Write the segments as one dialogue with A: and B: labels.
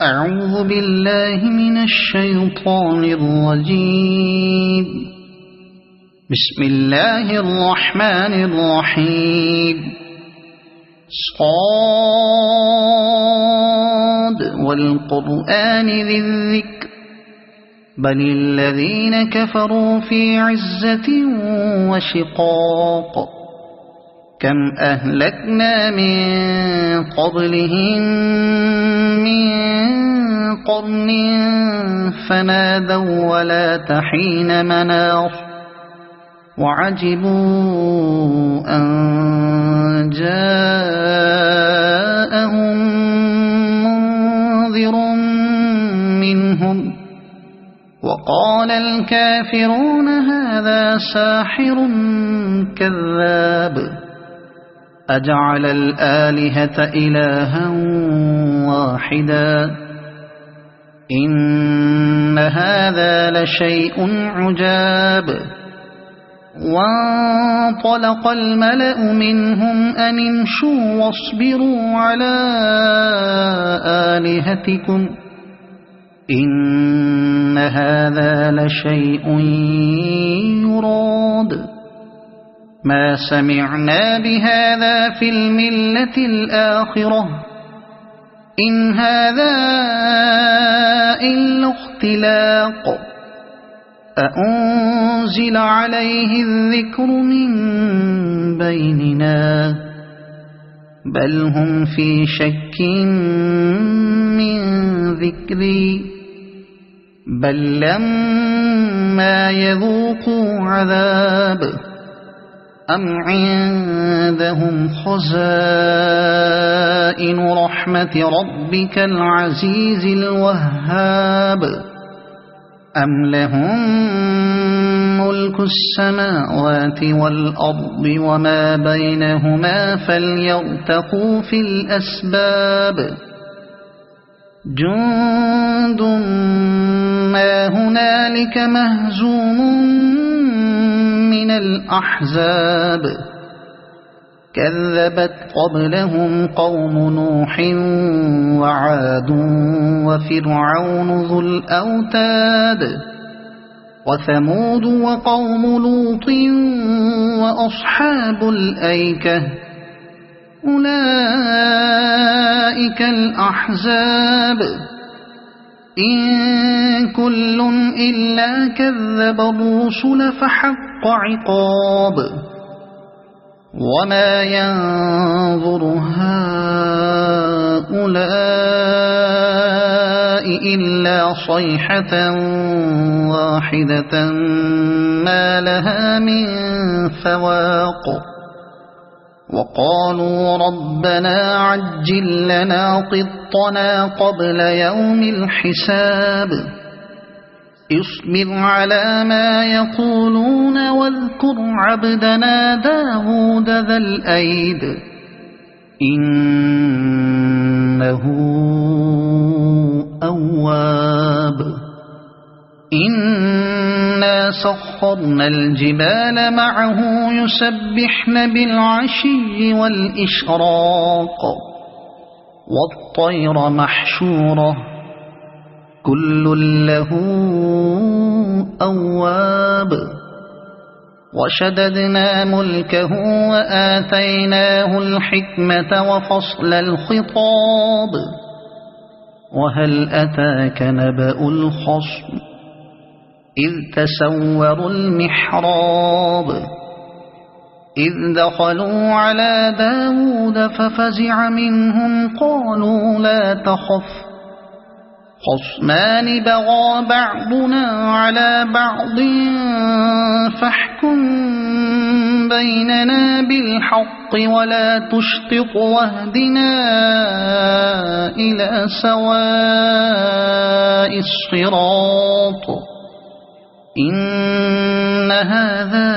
A: أعوذ بالله من الشيطان الرجيم. بسم الله الرحمن الرحيم. صاد والقرآن ذي الذكر بل الذين كفروا في عزة وشقاق. كم أهلكنا من قبلهم من قرن فنادوا ولا تحين مناص وعجبوا أن جاءهم منذر منهم وقال الكافرون هذا ساحر كذاب أجعل الآلهة إلها واحدا إن هذا لشيء عجاب. وانطلق الملأ منهم أن امشوا واصبروا على آلهتكم إن هذا لشيء يراد ما سمعنا بهذا في الملة الآخرة إن هذا إلا اختلاق أأنزل عليه الذكر من بيننا بل هم في شك من ذكري بل لما يذوقوا عذاب أم عندهم خزائن رحمة ربك العزيز الوهاب أم لهم ملك السماوات والأرض وما بينهما فليرتقوا في الأسباب جند ما هنالك مهزوم من الأحزاب كذبت قبلهم قوم نوح وعاد وفرعون ذو الأوتاد وثمود وقوم لوط وأصحاب الأيكة أولئك الأحزاب إن كل إلا كذب الرسل فحق عقاب وما ينظر هؤلاء إلا صيحة واحدة ما لها من فواق وقالوا ربنا عجل لنا قطنا قبل يوم الحساب اصبر على ما يقولون واذكر عبدنا داود ذا الأيد إنه أواب إنا سخرنا الجبال معه يسبحن بالعشي والإشراق والطير محشورة كل له أواب وشددنا ملكه وآتيناه الحكمة وفصل الخطاب وهل أتاك نبأ الخصم إذ تسوروا المحراب إذ دخلوا على داود ففزع منهم قالوا لا تخف خصمان بغى بعضنا على بعض فاحكم بيننا بالحق ولا تشطط واهدنا إلى سواء الصراط إن هذا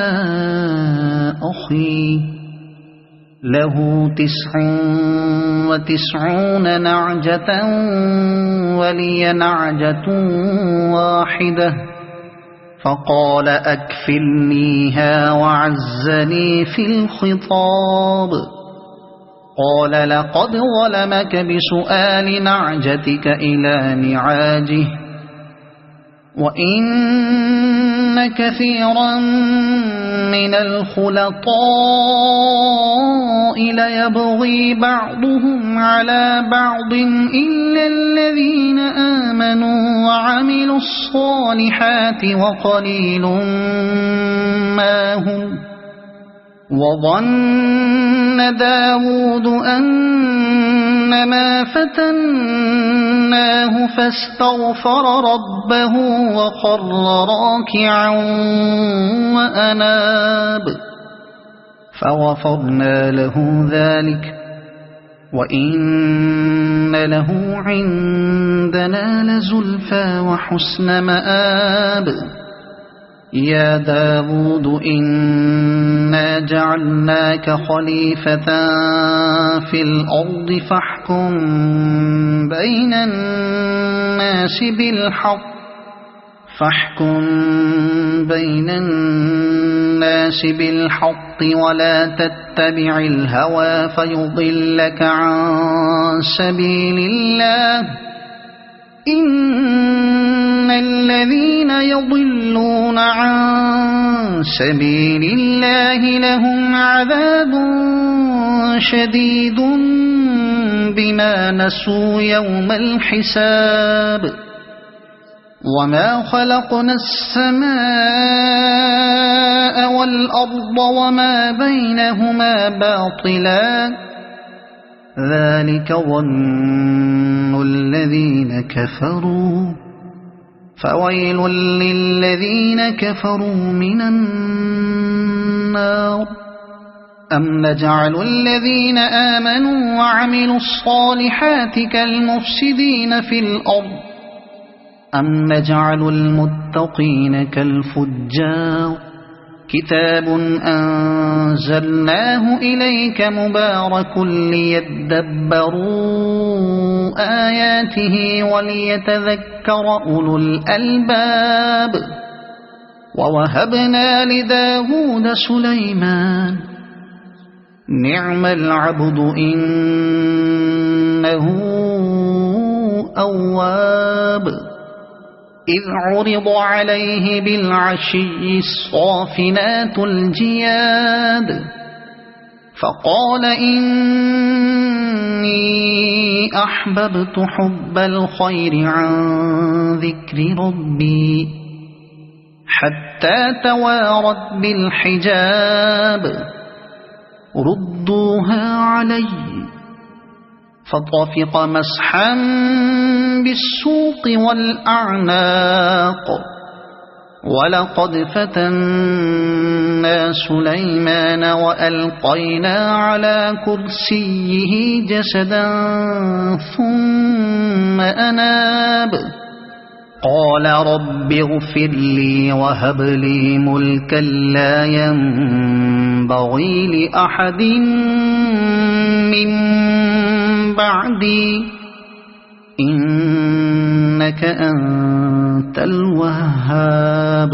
A: أخي له 99 نعجة ولي نعجة واحدة فقال أكفلنيها وعزني في الخطاب قال لقد ظلمك بسؤال نعجتك إلى نعاجه وإن كثيرا من الخلطاء ليبغي بعضهم على بعض إلا الذين آمنوا وعملوا الصالحات وقليل ما هم. وظن داود أنما فتناه فاستغفر ربه وخر راكعا وأناب فغفرنا له ذلك وإن له عندنا لزلفى وحسن مآب. يا داود إنا جعلناك خليفة في الأرض فاحكم بين الناس بالحق ولا تتبع الهوى فيضلك عن سبيل الله إن الذين يضلون عن سبيل الله لهم عذاب شديد بما نسوا يوم الحساب. وما خلقنا السماء والأرض وما بينهما باطلا ذلك ظن الذين كفروا فويل للذين كفروا من النار. أم نجعل الذين آمنوا وعملوا الصالحات كالمفسدين في الأرض أم نجعل المتقين كالفجار. كتاب أنزلناه إليك مبارك ليدبروا آياته وليتذكر أولو الألباب. ووهبنا لداود سليمان نعم العبد إنه أواب. إذ عرض عليه بالعشي الصافنات الجياد فقال إني أحببت حب الخير عن ذكر ربي حتى توارت بالحجاب ردوها علي فطفق مسحا بالسوق والأعناق. ولقد فتنا سليمان وألقينا على كرسيه جسدا ثم أناب قال رب اغفر لي وهب لي ملكا لا ينبغي لأحد من بعدي إنك أنت الوهاب.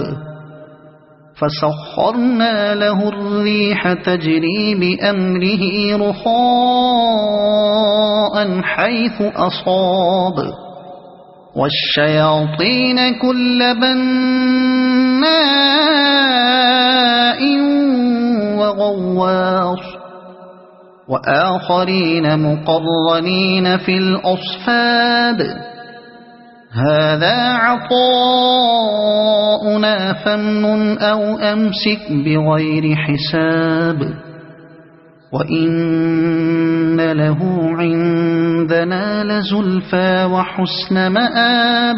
A: فسخرنا له الريح تجري بأمره رخاء حيث أصاب والشياطين كل بناء وغواص وآخرين مقرنين في الأصفاد. هذا عطاؤنا فامنن أو أمسك بغير حساب وإن له عندنا لزلفى وحسن مآب.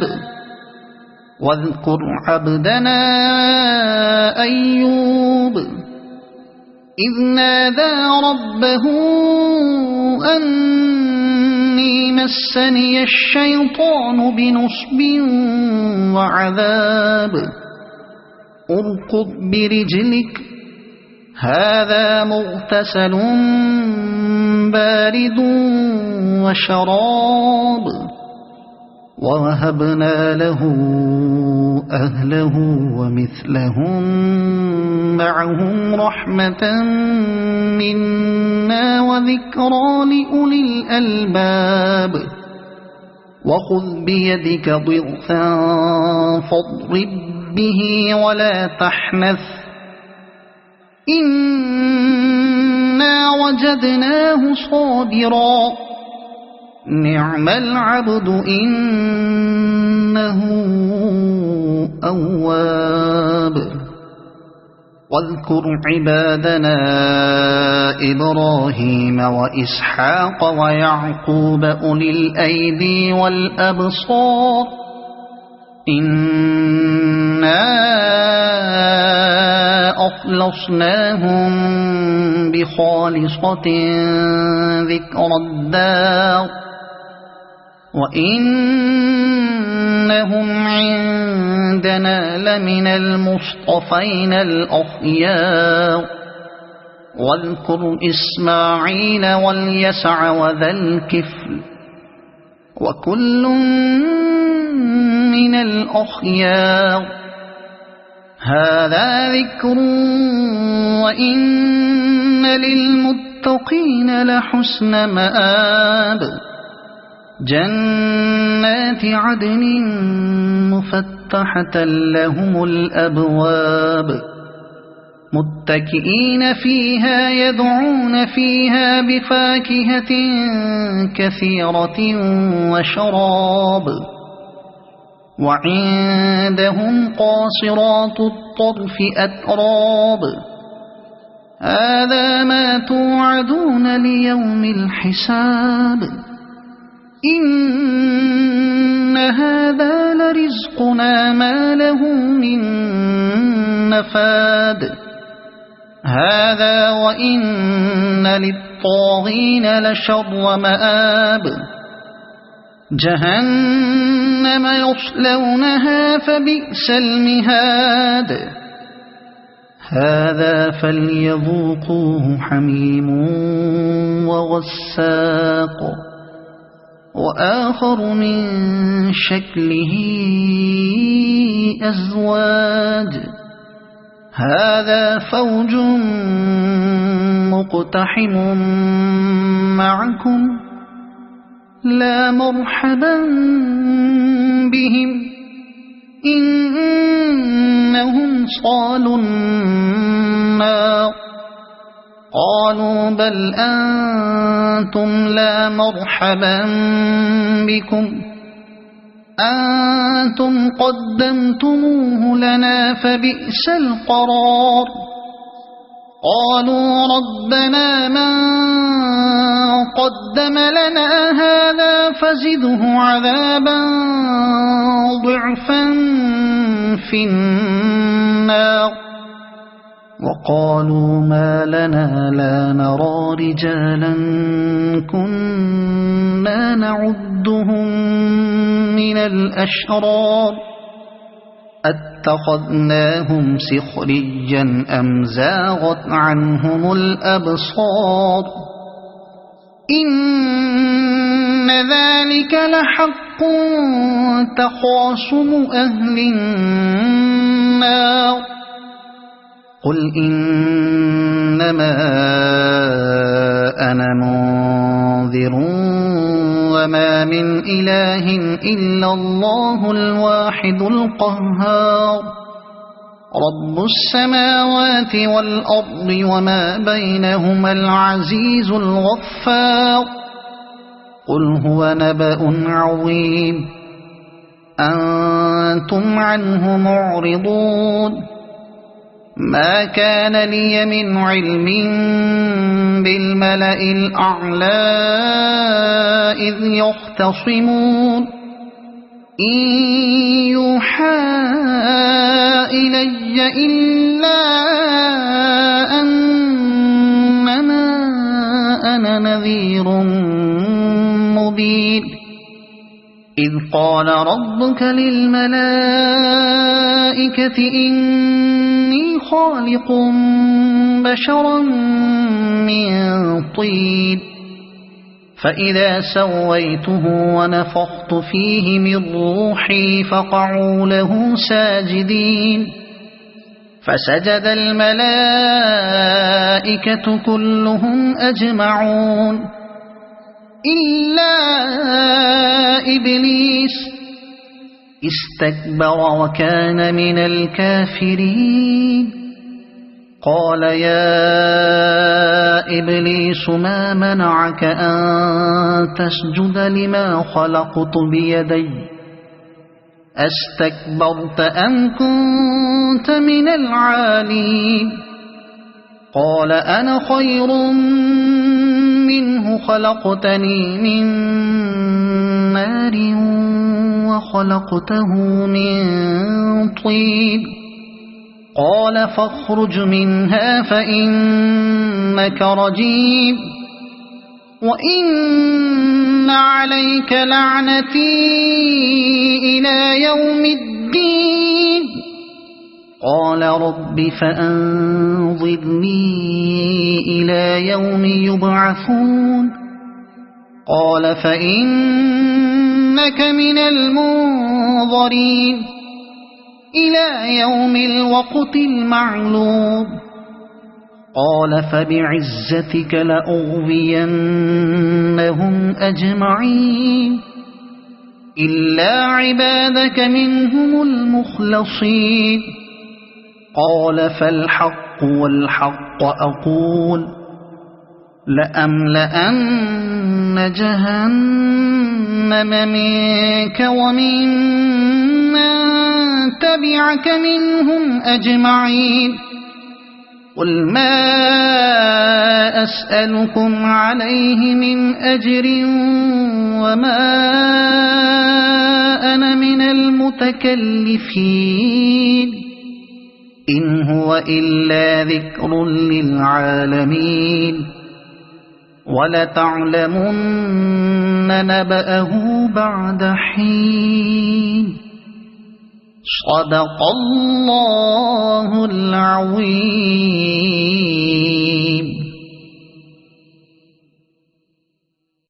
A: واذكر عبدنا أيوب إذ نادى ربه أني مسني الشيطان بنصب وعذاب اركض برجلك هذا مغتسل بارد وشراب ووهبنا له أهله ومثلهم معهم رحمة منا وذكرى لأولي الألباب وخذ بيدك ضغثا فاضرب به ولا تحنث إنا وجدناه صابرا نعم العبد إنه أواب واذكر عبادنا إبراهيم وإسحاق ويعقوب أولي الأيدي والأبصار إنا أخلصناهم بخالصة ذكر الدار وإنهم عندنا لمن المصطفين الأخيار واذكر إسماعيل واليسع وذا الكفل وكل من الأخيار هذا ذكر وإن للمتقين لحسن مآب جنات عدن مفتحة لهم الأبواب متكئين فيها يدعون فيها بفاكهة كثيرة وشراب وعندهم قاصرات الطرف أتراب هذا ما توعدون ليوم الحساب إن هذا لرزقنا ما له من نفاد هذا وإن للطاغين لشر مآب جهنم يصلونها فبئس المهاد هذا فليذوقوه حميم وغساق وآخر من شكله أزواج هذا فوج مقتحم معكم لا مرحبا بهم إنهم صالوا النار قالوا بل أنتم لا مرحبا بكم أنتم قدمتموه لنا فبئس القرار قالوا ربنا من قدم لنا هذا فزده عذابا ضعفا في النار وقالوا ما لنا لا نرى رجالا كنا نعدهم من الأشرار اتخذناهم سخريا أم زاغت عنهم الأبصار إن ذلك لحق تخاصم أهل النار قل إنما أنا منذر وما من إله إلا الله الواحد القهار رب السماوات والأرض وما بينهما العزيز الغفار قل هو نبأ عظيم أنتم عنه معرضون ما كان لي من علم بالملأ الأعلى إذ يختصمون إن يوحى إلي إلا أنما أنا نذير مبين إذ قال ربك للملائكة إني خالق بشرا من طين فإذا سويته ونفخت فيه من روحي فقعوا له ساجدين فسجد الملائكة كلهم أجمعون إلا إبليس استكبر وكان من الكافرين قال يا إبليس ما منعك أن تسجد لما خلقت بيدي أستكبرت أم كنت من العالين قال أنا خير منه خلقتني من نار وخلقته من طين قال فاخرج منها فإنك رجيم وإن عليك لعنتي إلى يوم الدين قال رب فأنظرني إلى يوم يبعثون قال فإنك من المنظرين إلى يوم الوقت المعلوم قال فبعزتك لأغوينهم أجمعين إلا عبادك منهم المخلصين قال فالحق والحق أقول لأملأن جهنم منك ومن تبعك منهم أجمعين قل ما أسألكم عليه من أجر وما أنا من المتكلفين إن هو إلا ذكر للعالمين ولتعلمن نبأه بعد حين صدق الله العظيم.